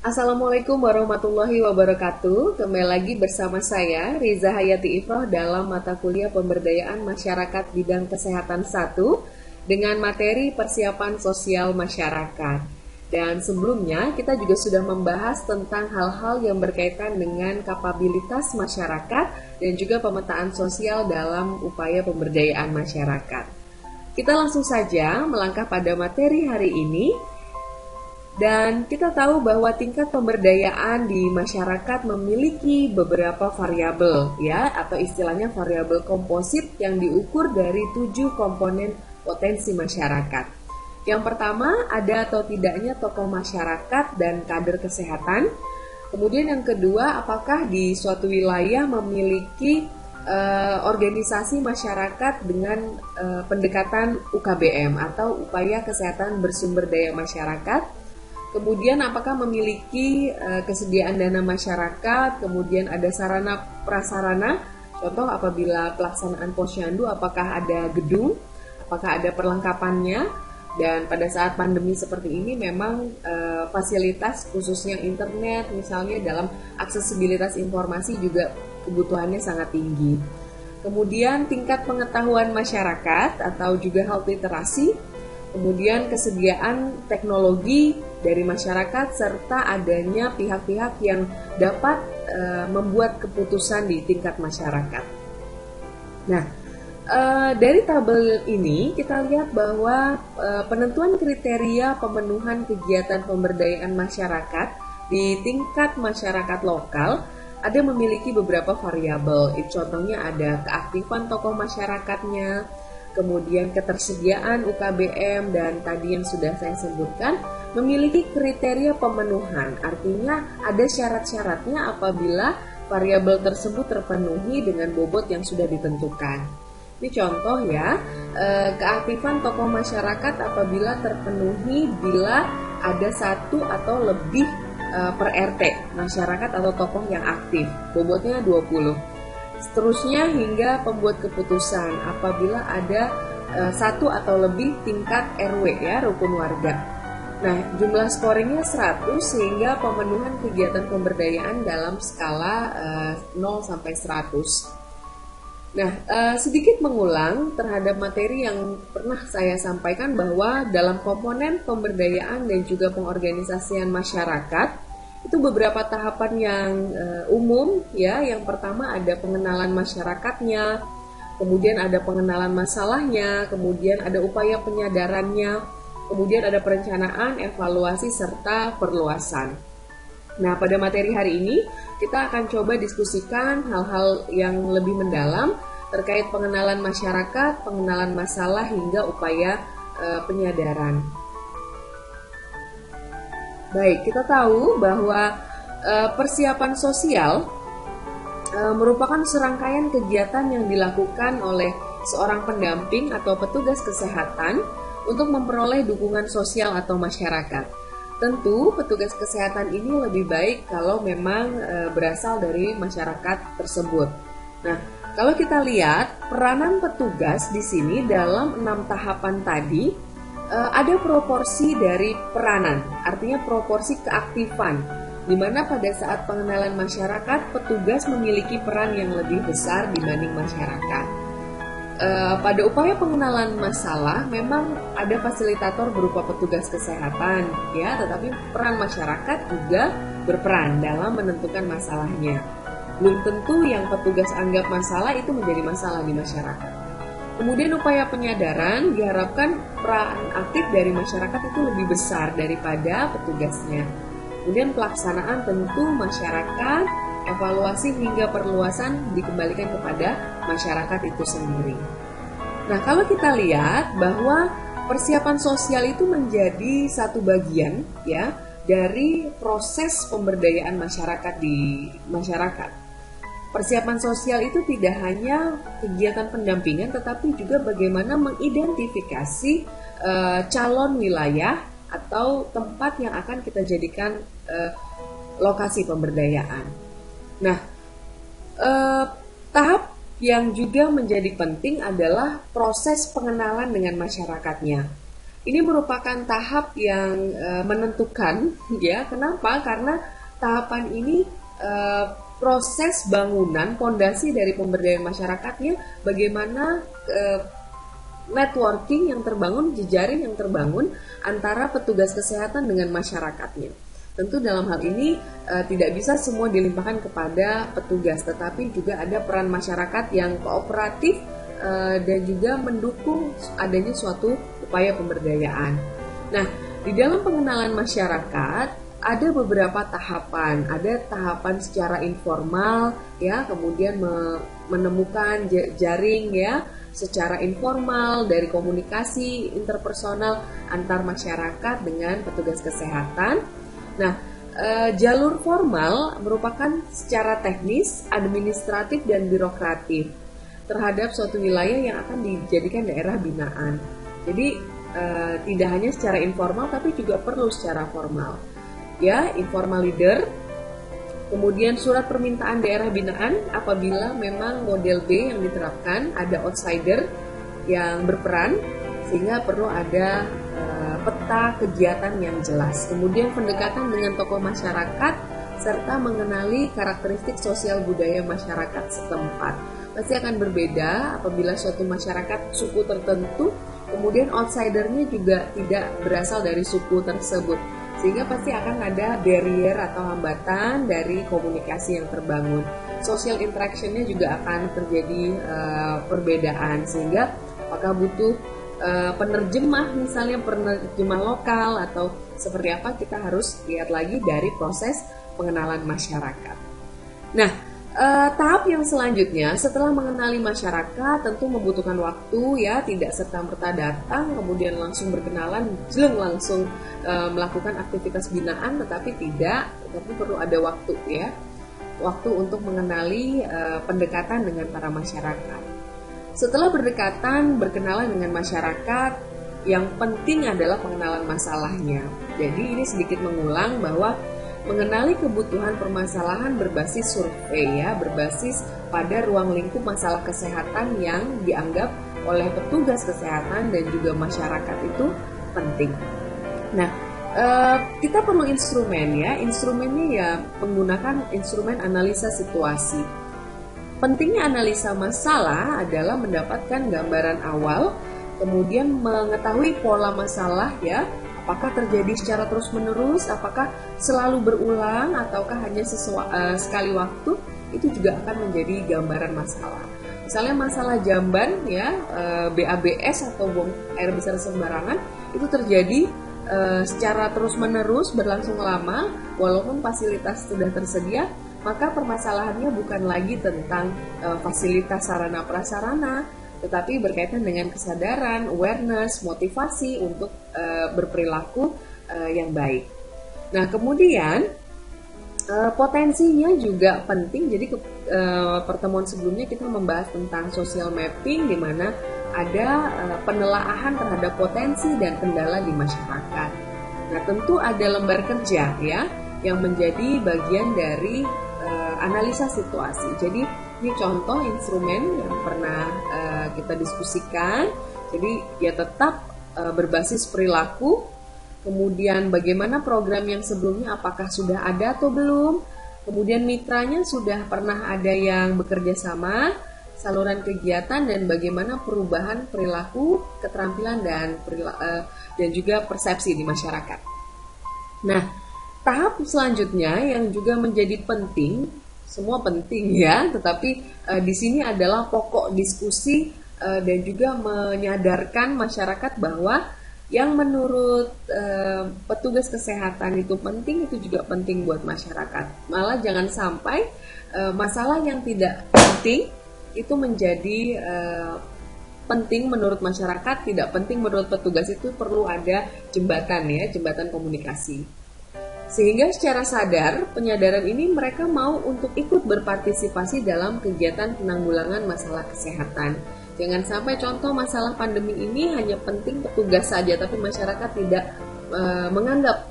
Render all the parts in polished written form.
Assalamualaikum warahmatullahi wabarakatuh. Kembali lagi bersama saya Riza Hayati Ifroh dalam mata kuliah Pemberdayaan Masyarakat Bidang Kesehatan 1 dengan materi persiapan sosial masyarakat. Dan sebelumnya kita juga sudah membahas tentang hal-hal yang berkaitan dengan kapabilitas masyarakat dan juga pemetaan sosial dalam upaya pemberdayaan masyarakat. Kita langsung saja melangkah pada materi hari ini. Dan kita tahu bahwa tingkat pemberdayaan di masyarakat memiliki beberapa variabel ya, atau istilahnya variabel komposit yang diukur dari 7 komponen potensi masyarakat. Yang pertama, ada atau tidaknya tokoh masyarakat dan kader kesehatan. Kemudian yang kedua, apakah di suatu wilayah memiliki organisasi masyarakat dengan pendekatan UKBM atau upaya kesehatan bersumber daya masyarakat. Kemudian apakah memiliki kesediaan dana masyarakat, kemudian ada sarana prasarana, contoh apabila pelaksanaan posyandu apakah ada gedung, apakah ada perlengkapannya, dan pada saat pandemi seperti ini memang fasilitas khususnya internet misalnya dalam aksesibilitas informasi juga kebutuhannya sangat tinggi. Kemudian tingkat pengetahuan masyarakat atau juga health literasi, kemudian kesediaan teknologi dari masyarakat serta adanya pihak-pihak yang dapat membuat keputusan di tingkat masyarakat. Nah, dari tabel ini kita lihat bahwa penentuan kriteria pemenuhan kegiatan pemberdayaan masyarakat di tingkat masyarakat lokal ada memiliki beberapa variabel. Contohnya ada keaktifan tokoh masyarakatnya, kemudian ketersediaan UKBM, dan tadi yang sudah saya sebutkan memiliki kriteria pemenuhan. Artinya ada syarat-syaratnya apabila variabel tersebut terpenuhi dengan bobot yang sudah ditentukan. Ini contoh ya, keaktifan tokoh masyarakat apabila terpenuhi bila ada satu atau lebih per RT masyarakat atau tokoh yang aktif, bobotnya 20. Seterusnya hingga pembuat keputusan apabila ada satu atau lebih tingkat RW ya, rukun warga. Nah, jumlah scoringnya 100 sehingga pemenuhan kegiatan pemberdayaan dalam skala 0 sampai 100. Nah, sedikit mengulang terhadap materi yang pernah saya sampaikan bahwa dalam komponen pemberdayaan dan juga pengorganisasian masyarakat itu beberapa tahapan yang umum ya. Yang pertama ada pengenalan masyarakatnya, kemudian ada pengenalan masalahnya, kemudian ada upaya penyadarannya, kemudian ada perencanaan, evaluasi, serta perluasan. Nah, pada materi hari ini kita akan coba diskusikan hal-hal yang lebih mendalam terkait pengenalan masyarakat, pengenalan masalah, hingga upaya penyadaran. Baik, kita tahu bahwa persiapan sosial merupakan serangkaian kegiatan yang dilakukan oleh seorang pendamping atau petugas kesehatan untuk memperoleh dukungan sosial atau masyarakat. Tentu petugas kesehatan ini lebih baik kalau memang berasal dari masyarakat tersebut. Nah, kalau kita lihat peranan petugas di sini dalam 6 tahapan tadi, ada proporsi dari peranan, artinya proporsi keaktifan, di mana pada saat pengenalan masyarakat, petugas memiliki peran yang lebih besar dibanding masyarakat. Pada upaya pengenalan masalah memang ada fasilitator berupa petugas kesehatan ya, tetapi peran masyarakat juga berperan dalam menentukan masalahnya. Belum tentu yang petugas anggap masalah itu menjadi masalah di masyarakat. Kemudian upaya penyadaran diharapkan peran aktif dari masyarakat itu lebih besar daripada petugasnya. Kemudian pelaksanaan tentu masyarakat, evaluasi hingga perluasan dikembalikan kepada masyarakat itu sendiri. Nah, kalau kita lihat bahwa persiapan sosial itu menjadi satu bagian ya dari proses pemberdayaan masyarakat di masyarakat. Persiapan sosial itu tidak hanya kegiatan pendampingan tetapi juga bagaimana mengidentifikasi calon wilayah atau tempat yang akan kita jadikan lokasi pemberdayaan. Nah, tahap yang juga menjadi penting adalah proses pengenalan dengan masyarakatnya. Ini merupakan tahap yang menentukan, ya. Kenapa? Karena tahapan ini proses bangunan fondasi dari pemberdayaan masyarakatnya, bagaimana networking yang terbangun, jejaring yang terbangun antara petugas kesehatan dengan masyarakatnya. Tentu dalam hal ini tidak bisa semua dilimpahkan kepada petugas, tetapi juga ada peran masyarakat yang kooperatif dan juga mendukung adanya suatu upaya pemberdayaan. Nah, di dalam pengenalan masyarakat ada beberapa tahapan. Ada tahapan secara informal, ya, kemudian menemukan jaring, ya, secara informal dari komunikasi interpersonal antar masyarakat dengan petugas kesehatan. Nah, jalur formal merupakan secara teknis, administratif, dan birokratif terhadap suatu wilayah yang akan dijadikan daerah binaan. Jadi tidak hanya secara informal tapi juga perlu secara formal. Ya, informal leader, kemudian surat permintaan daerah binaan apabila memang model B yang diterapkan, ada outsider yang berperan sehingga perlu ada peta kegiatan yang jelas. Kemudian pendekatan dengan tokoh masyarakat serta mengenali karakteristik sosial budaya masyarakat setempat. Pasti akan berbeda apabila suatu masyarakat suku tertentu, kemudian outsidernya juga tidak berasal dari suku tersebut, sehingga pasti akan ada barrier atau hambatan dari komunikasi yang terbangun. Social interaction-nya juga akan terjadi perbedaan, sehingga apakah butuh penerjemah, misalnya penerjemah lokal atau seperti apa, kita harus lihat lagi dari proses pengenalan masyarakat. Nah, tahap yang selanjutnya setelah mengenali masyarakat tentu membutuhkan waktu, ya, tidak serta-merta datang kemudian langsung berkenalan, langsung melakukan aktivitas binaan, tetapi perlu ada waktu, ya, waktu untuk mengenali pendekatan dengan para masyarakat. Setelah berkenalan dengan masyarakat, yang penting adalah pengenalan masalahnya. Jadi ini sedikit mengulang bahwa mengenali kebutuhan permasalahan berbasis survei, ya, berbasis pada ruang lingkup masalah kesehatan yang dianggap oleh petugas kesehatan dan juga masyarakat itu penting. Nah, kita perlu instrumen, ya. Instrumennya ya menggunakan instrumen analisa situasi. Pentingnya analisa masalah adalah mendapatkan gambaran awal, kemudian mengetahui pola masalah, ya, apakah terjadi secara terus-menerus, apakah selalu berulang, ataukah hanya sekali waktu, itu juga akan menjadi gambaran masalah. Misalnya masalah jamban, ya, BABS atau buang air besar sembarangan, itu terjadi secara terus-menerus, berlangsung lama, walaupun fasilitas sudah tersedia, maka permasalahannya bukan lagi tentang fasilitas sarana prasarana, tetapi berkaitan dengan kesadaran, awareness, motivasi untuk berperilaku yang baik. Nah, kemudian potensinya juga penting. Jadi pertemuan sebelumnya kita membahas tentang social mapping, di mana ada penelaahan terhadap potensi dan kendala di masyarakat. Nah, tentu ada lembar kerja, ya, yang menjadi bagian dari analisa situasi. Jadi ini contoh instrumen yang pernah kita diskusikan. Jadi ya tetap berbasis perilaku. Kemudian bagaimana program yang sebelumnya, apakah sudah ada atau belum. Kemudian mitranya sudah pernah ada yang bekerja sama, saluran kegiatan, dan bagaimana perubahan perilaku, keterampilan, dan juga persepsi di masyarakat. Nah, tahap selanjutnya yang juga menjadi penting, semua penting, ya, tetapi di sini adalah pokok diskusi dan juga menyadarkan masyarakat bahwa yang menurut petugas kesehatan itu penting, itu juga penting buat masyarakat. Malah jangan sampai masalah yang tidak penting itu menjadi penting menurut masyarakat, tidak penting menurut petugas. Itu perlu ada jembatan, ya, jembatan komunikasi. Sehingga secara sadar, penyadaran ini mereka mau untuk ikut berpartisipasi dalam kegiatan penanggulangan masalah kesehatan. Jangan sampai contoh masalah pandemi ini hanya penting petugas saja, tapi masyarakat tidak menganggap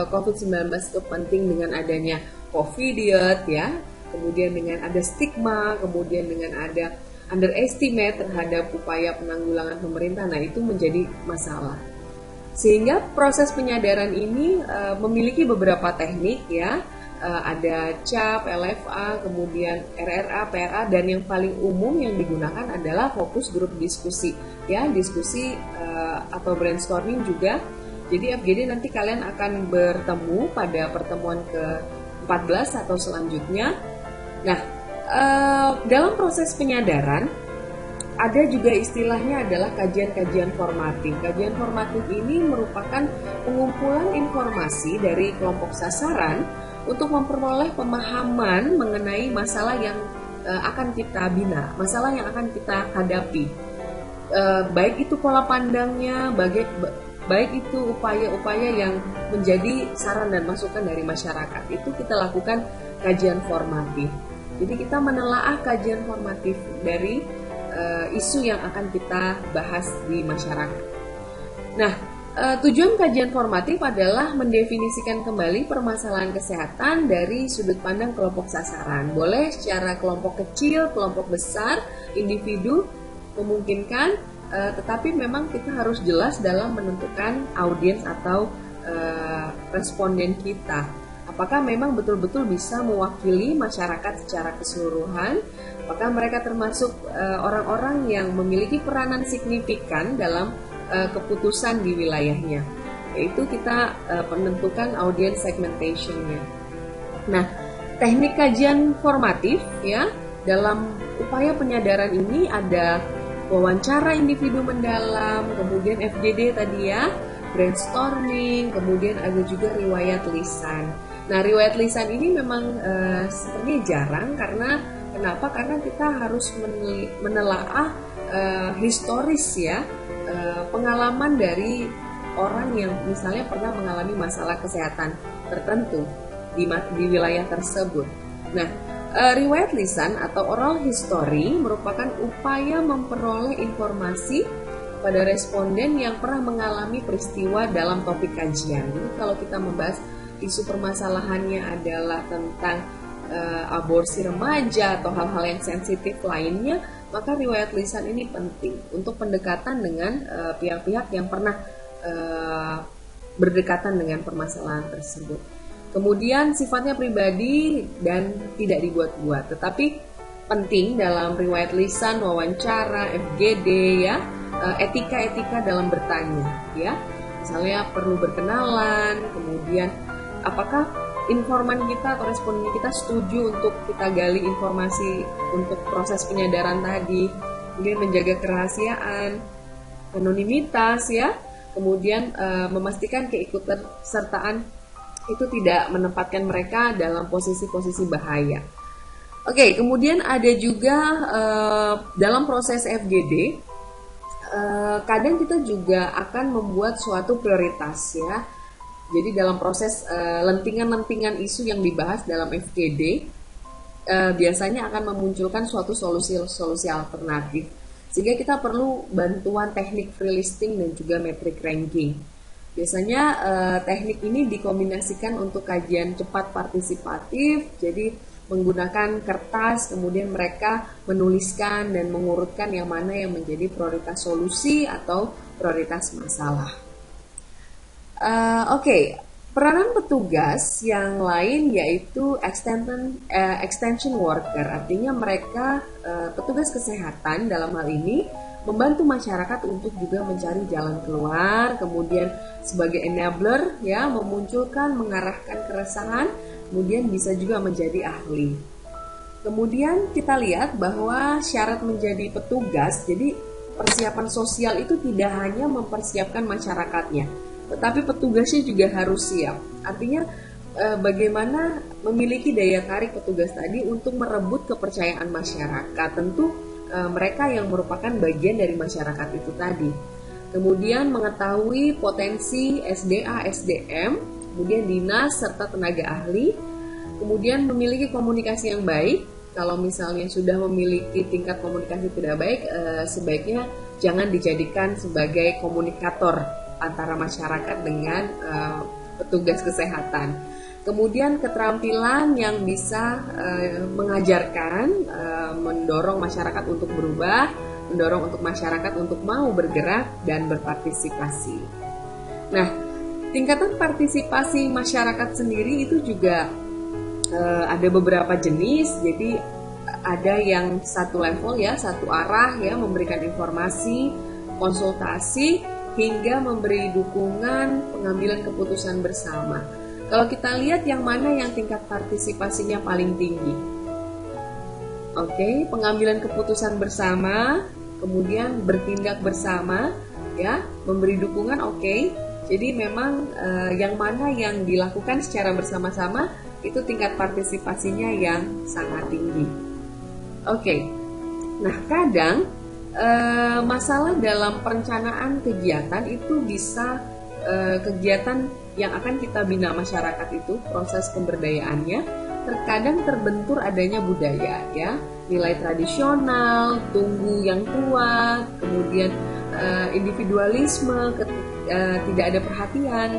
COVID-19 itu penting dengan adanya COVID, ya. Kemudian dengan ada stigma, kemudian dengan ada underestimate terhadap upaya penanggulangan pemerintah. Nah, itu menjadi masalah. Sehingga proses penyadaran ini memiliki beberapa teknik ya. Ada CAP, LFA, kemudian RRA, PRA, dan yang paling umum yang digunakan adalah fokus grup diskusi ya, diskusi atau brainstorming juga. Jadi FGD nanti kalian akan bertemu pada pertemuan ke-14 atau selanjutnya. Nah, dalam proses penyadaran ada juga istilahnya adalah kajian-kajian formatif. Kajian formatif ini merupakan pengumpulan informasi dari kelompok sasaran untuk memperoleh pemahaman mengenai masalah yang akan kita bina, masalah yang akan kita hadapi. Baik itu pola pandangnya, baik itu upaya-upaya yang menjadi saran dan masukan dari masyarakat. Itu kita lakukan kajian formatif. Jadi kita menelaah kajian formatif dari isu yang akan kita bahas di masyarakat. Nah, tujuan kajian formatif adalah mendefinisikan kembali permasalahan kesehatan dari sudut pandang kelompok sasaran. Boleh secara kelompok kecil, kelompok besar, individu, memungkinkan, tetapi memang kita harus jelas dalam menentukan audiens atau responden kita. Apakah memang betul-betul bisa mewakili masyarakat secara keseluruhan? Apakah mereka termasuk orang-orang yang memiliki peranan signifikan dalam keputusan di wilayahnya, yaitu kita menentukan audience segmentation-nya. Nah, teknik kajian formatif ya, dalam upaya penyadaran ini ada wawancara individu mendalam, kemudian FGD tadi ya, brainstorming, kemudian ada juga riwayat lisan. Nah, riwayat lisan ini memang sepertinya jarang, karena kenapa? Karena kita harus menelaah historis ya, pengalaman dari orang yang misalnya pernah mengalami masalah kesehatan tertentu di wilayah tersebut. Nah, riwayat lisan atau oral history merupakan upaya memperoleh informasi pada responden yang pernah mengalami peristiwa dalam topik kajian. Jadi kalau kita membahas isu permasalahannya adalah tentang aborsi remaja atau hal-hal yang sensitif lainnya, maka riwayat lisan ini penting untuk pendekatan dengan pihak-pihak yang pernah berdekatan dengan permasalahan tersebut. Kemudian sifatnya pribadi dan tidak dibuat-buat, tetapi penting dalam riwayat lisan, wawancara, FGD ya, etika-etika dalam bertanya ya. Misalnya perlu berkenalan, kemudian apakah informan kita atau responden kita setuju untuk kita gali informasi untuk proses penyadaran tadi, kemudian menjaga kerahasiaan, anonimitas ya, kemudian memastikan keikutsertaan itu tidak menempatkan mereka dalam posisi-posisi bahaya. Oke, kemudian ada juga dalam proses FGD, kadang kita juga akan membuat suatu prioritas ya. Jadi dalam proses lentingan-lentingan isu yang dibahas dalam FGD, biasanya akan memunculkan suatu solusi alternatif. Sehingga kita perlu bantuan teknik free listing dan juga metric ranking. Biasanya teknik ini dikombinasikan untuk kajian cepat partisipatif, jadi menggunakan kertas, kemudian mereka menuliskan dan mengurutkan yang mana yang menjadi prioritas solusi atau prioritas masalah. Peranan petugas yang lain yaitu extension worker, artinya mereka petugas kesehatan dalam hal ini membantu masyarakat untuk juga mencari jalan keluar, kemudian sebagai enabler ya, memunculkan, mengarahkan keresahan, kemudian bisa juga menjadi ahli. Kemudian kita lihat bahwa syarat menjadi petugas, jadi persiapan sosial itu tidak hanya mempersiapkan masyarakatnya, tetapi petugasnya juga harus siap. Artinya bagaimana memiliki daya tarik petugas tadi untuk merebut kepercayaan masyarakat. Tentu mereka yang merupakan bagian dari masyarakat itu tadi. Kemudian mengetahui potensi SDA, SDM, kemudian dinas serta tenaga ahli. Kemudian memiliki komunikasi yang baik. Kalau misalnya sudah memiliki tingkat komunikasi tidak baik, sebaiknya jangan dijadikan sebagai komunikator antara masyarakat dengan petugas kesehatan. Kemudian keterampilan yang bisa mengajarkan, mendorong masyarakat untuk berubah, mendorong untuk masyarakat untuk mau bergerak dan berpartisipasi. Nah, tingkatan partisipasi masyarakat sendiri itu juga ada beberapa jenis. Jadi ada yang satu level ya, satu arah ya, memberikan informasi, konsultasi, hingga memberi dukungan pengambilan keputusan bersama. Kalau kita lihat yang mana yang tingkat partisipasinya paling tinggi? Oke, pengambilan keputusan bersama, kemudian bertindak bersama, ya, memberi dukungan. Oke. Jadi memang yang mana yang dilakukan secara bersama-sama itu tingkat partisipasinya yang sangat tinggi. Oke. Nah, kadang masalah dalam perencanaan kegiatan itu bisa kegiatan yang akan kita bina masyarakat itu, proses pemberdayaannya terkadang terbentur adanya budaya ya, nilai tradisional, tunggu yang tua, kemudian individualisme, tidak ada perhatian,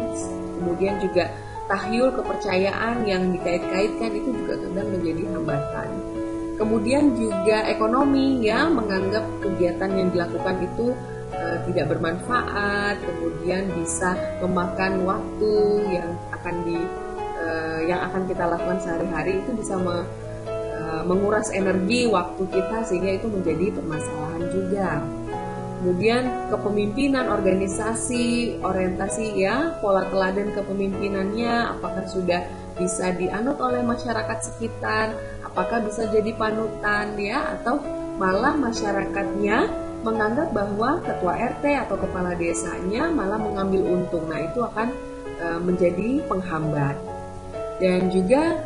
kemudian juga tahyul kepercayaan yang dikait-kaitkan itu juga kadang menjadi hambatan. Kemudian juga ekonomi ya, menganggap kegiatan yang dilakukan itu tidak bermanfaat, kemudian bisa memakan waktu yang akan kita lakukan sehari-hari, itu bisa menguras energi waktu kita, sehingga itu menjadi permasalahan juga. Kemudian kepemimpinan organisasi, orientasi ya, pola teladan kepemimpinannya apakah sudah bisa dianut oleh masyarakat sekitar, apakah bisa jadi panutan ya, atau malah masyarakatnya menganggap bahwa ketua RT atau kepala desanya malah mengambil untung. Nah, itu akan menjadi penghambat. Dan juga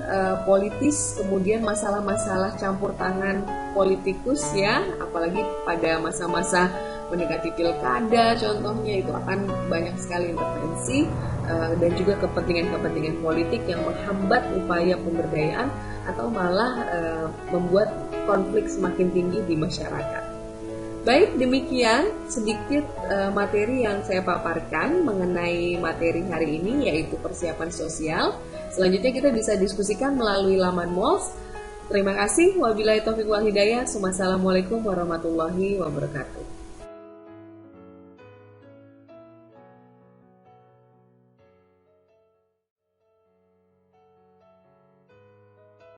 politis, kemudian masalah-masalah campur tangan politikus ya, apalagi pada masa-masa mendekati pilkada contohnya, itu akan banyak sekali intervensi dan juga kepentingan-kepentingan politik yang menghambat upaya pemberdayaan atau malah membuat konflik semakin tinggi di masyarakat. Baik, demikian sedikit materi yang saya paparkan mengenai materi hari ini, yaitu persiapan sosial. Selanjutnya kita bisa diskusikan melalui laman MOLS. Terima kasih. Wabillahi taufiq wal hidayah. Wassalamualaikum warahmatullahi wabarakatuh.